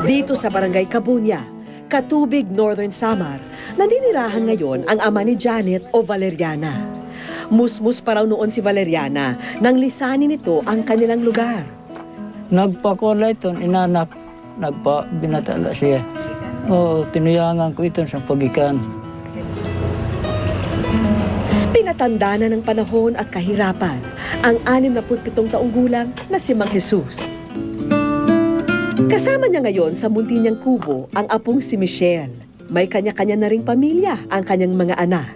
Dito sa Barangay Cabuña, Katubig, Northern Samar, naninirahan ngayon ang ama ni Janet o Valeriana. Musmus pa raw noon si Valeriana nang lisanin nito ang kanilang lugar. Nagpakulay ito, inanak, binatala siya. Oo, tinuyangan ko ito sa pagikan. Pinatanda na ng panahon at kahirapan ang 67 taong gulang na si Mang Jesus. Kasama niya ngayon sa munti niyang kubo ang apong si Michelle. May kanya-kanya na ring pamilya ang kanyang mga anak.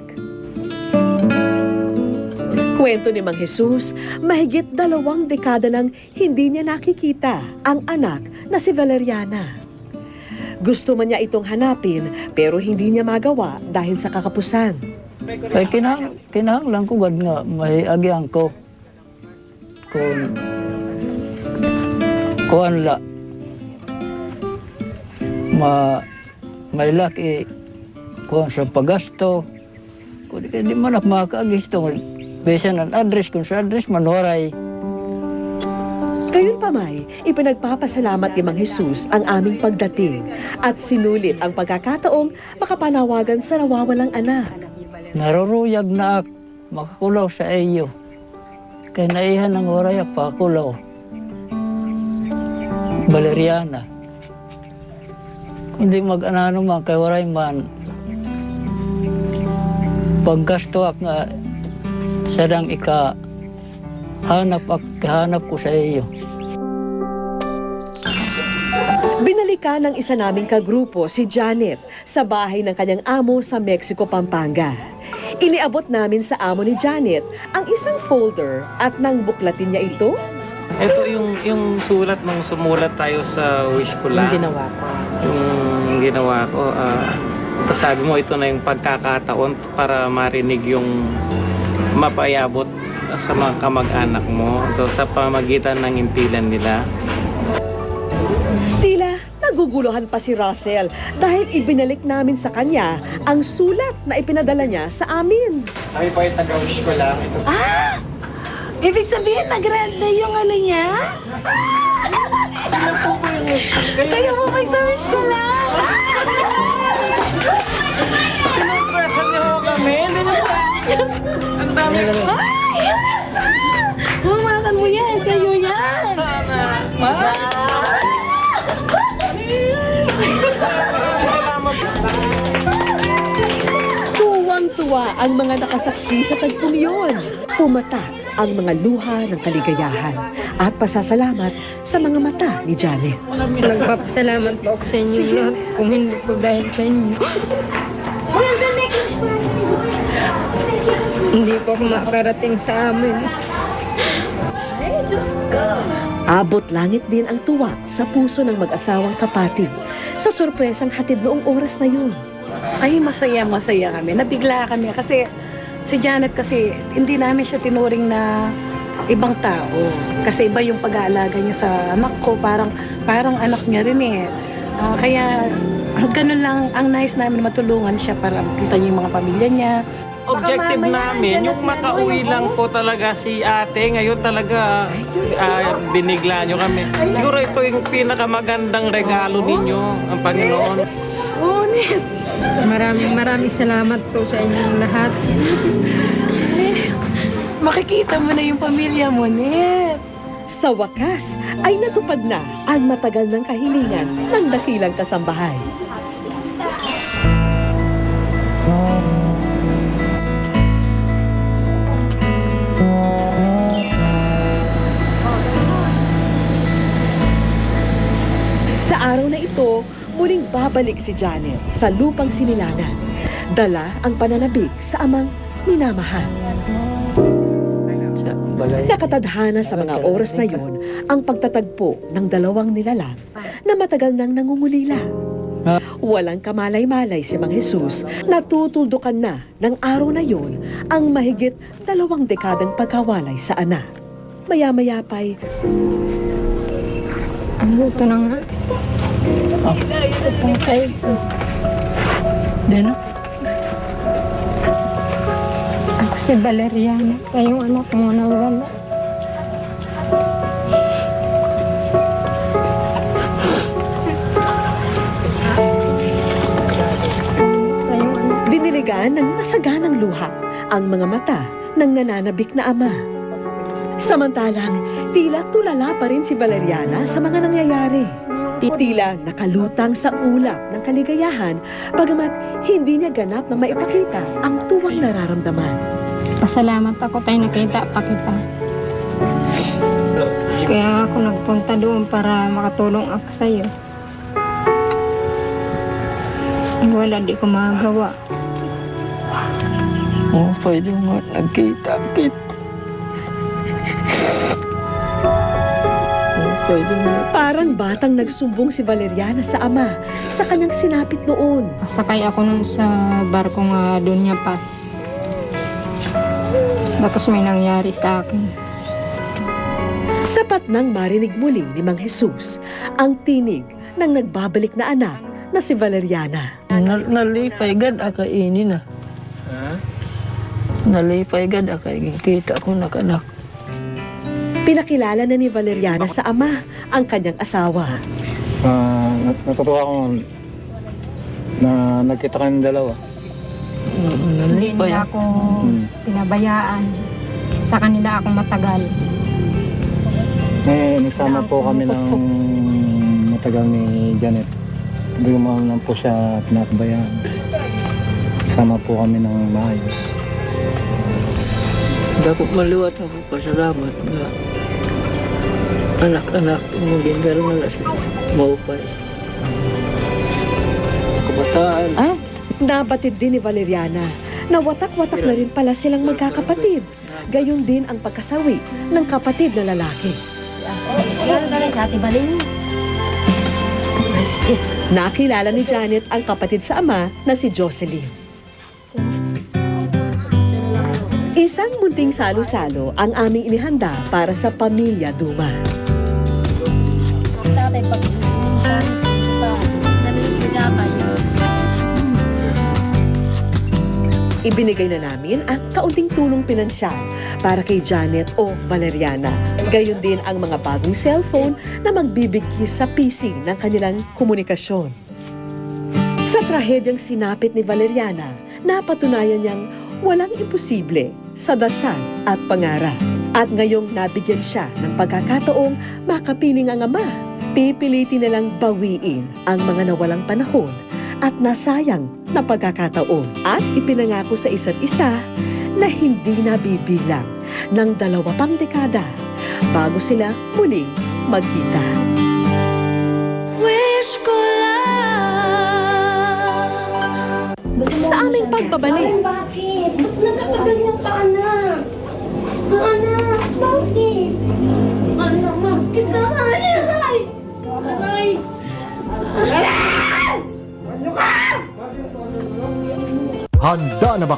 Kwento ni Mang Jesus, mahigit 2 dekada nang hindi niya nakikita ang anak na si Valeriana. Gusto man niya itong hanapin pero hindi niya magawa dahil sa kakapusan. Ay kinahanglan ko gad nga may agyang ko. Kuan la. May laki kuan sa pagasto. Kung di man ako makaagisto, besan ang address kung sa address manuray. Gayunpamay, ipinagpapasalamat ni Mang Jesus ang aming pagdating at sinulit ang pagkakataong makapanawagan sa nawawalang anak. Naruruyag na makakulaw sa iyo. Kaya naihan ng oray pakulaw. Valeriana. Hindi mag-anano man kay waray man. Paggasto ak nga sadang hanap ko sa iyo. Binalikan ng isa naming kagrupo si Janet sa bahay ng kanyang amo sa Mexico, Pampanga. Iniabot namin sa amo ni Janet ang isang folder at nang buklatin niya ito. Ito yung sulat nung sumulat tayo sa wish ko lang. Yung ginawa ko. Yung ginawa ko. Tapos sabi mo, ito na yung pagkakataon para marinig yung mapayabot sa mga kamag-anak mo. Ito, sa pamagitan ng impilan nila. Tila, naguguluhan pa si Russell dahil ibinalik namin sa kanya ang sulat na ipinadala niya sa amin. Ay po yung taga-wish ko lang. Ito. Ah! Ibig sabihin, nag-red na yung ano niya? Sino po po yung Kayo po mag-wish ko lang! Sinupresan niyo ho kami? Hindi niyo po. Ang dami. Ay! Humakan mo yan, sa'yo yan! Sana. Tuwang-tuwa ang mga nakasaksi sa tagpong iyon. Pumatak ang mga luha ng kaligayahan at pasasalamat sa mga mata ni Janet. Nagpapasalamat po ako sa inyo lahat kung hindi po dahil sa inyo. Hindi po ako makarating sa amin. Abot langit din ang tuwa sa puso ng mag-asawang kapatid sa sorpresang hatid noong oras na yun. Ay, masaya kami. Nabigla kami kasi si Janet kasi hindi namin siya tinuring na ibang tao. Kasi iba yung pag-aalaga niya sa anak ko. Parang anak niya rin eh. Kaya ganun lang, ang nice namin matulungan siya para makita niyo yung mga pamilya niya. Objective namin, yung makauwi lang po talaga si ate. Ngayon talaga binigla nyo kami. Siguro ito yung pinakamagandang regalo ninyo, ang Panginoon. Ngunit, Maraming salamat po sa inyong lahat. makikita mo na yung pamilya mo, Net. Sa wakas ay natupad na ang matagal ng kahilingan ng dakilang kasambahay. Sa araw na ito, muling babalik si Janet sa lupang sinilangan. Dala ang pananabik sa amang minamahal. Nakatadhana sa mga oras na yon ang pagtatagpo ng 2 nilalang na matagal nang nangungulila. Walang kamalay-malay si Mang Jesus na tutuldukan na ng araw na yon ang mahigit 2 dekadang pagkawalay sa anak. Maya-maya pa'y Ito na nga. Itong kayo. Dino? Ako si Valeriana. Kayong anak mo na wala. naman ng masaganang luha ang mga mata ng nananabik na ama. Samantalang, tila tulala pa rin si Valeriana sa mga nangyayari. Tila nakalutang sa ulap ng kaligayahan, bagamat hindi niya ganap na maipakita ang tuwang nararamdaman. Pasalamat ako tayo nakita pa kita. Kaya ako nagpunta doon para makatulong ako sa'yo. Kasi wala, di ko magagawa. Pwede mo nagkita kita. Pwede mo. Parang batang nagsumbong si Valeriana sa ama sa kanyang sinapit noon. Sakay ako nun sa barko nga doon niya pas. Tapos may nangyari sa akin. Sapat nang marinig muli ni Mang Jesus ang tinig ng nagbabalik na anak na si Valeriana. Nalipay gad aka ini na. Nalipay gad aka kita ko nakanak. Pinakilala na ni Valeriana sa ama ang kanyang asawa. Natutuwa ko na nagkita kayong dalawa. Hindi Nalipay. nila ako pinabayaan. Sa kanila ako matagal. Nasama po kami ng matagal ni Janet. Hindi ko naman po siya pinakabayaan. Sama po kami ng maayos. Dapat maluwat ako pasalamat na anak-anak mo gingal na sila. Maupay. Kabataan. Nabatid din ni Valeriana na watak-watak na rin pala silang magkakapatid. Gayon din ang pagkasawi ng kapatid na lalaki. Nakilala ni Janet ang kapatid sa ama na si Jocelyn. Isang munting salo-salo ang aming inihanda para sa pamilya Duma. Ibinigay na namin ang kaunting tulong pinansyal para kay Janet o Valeriana. Gayon din ang mga bagong cellphone na magbibigkis sa PC ng kanilang komunikasyon. Sa trahedyang sinapit ni Valeriana, napatunayan niyang walang imposible sa dasal at pangarap. At ngayong nabigyan siya ng pagkakataong makapiling ang ama, pipilitin nilang bawiin ang mga nawalang panahon at nasayang na pagkakataon at ipinangako sa isa't isa na hindi nabibilang ng 2 pang dekada bago sila muling magkita. Wish ko lang sa aming pagbabalik. Bakit? Ba't nagkakaganyan ka, anak? Anak, bakit? Anak, bakit ka? Aray! Aray! Handa na ba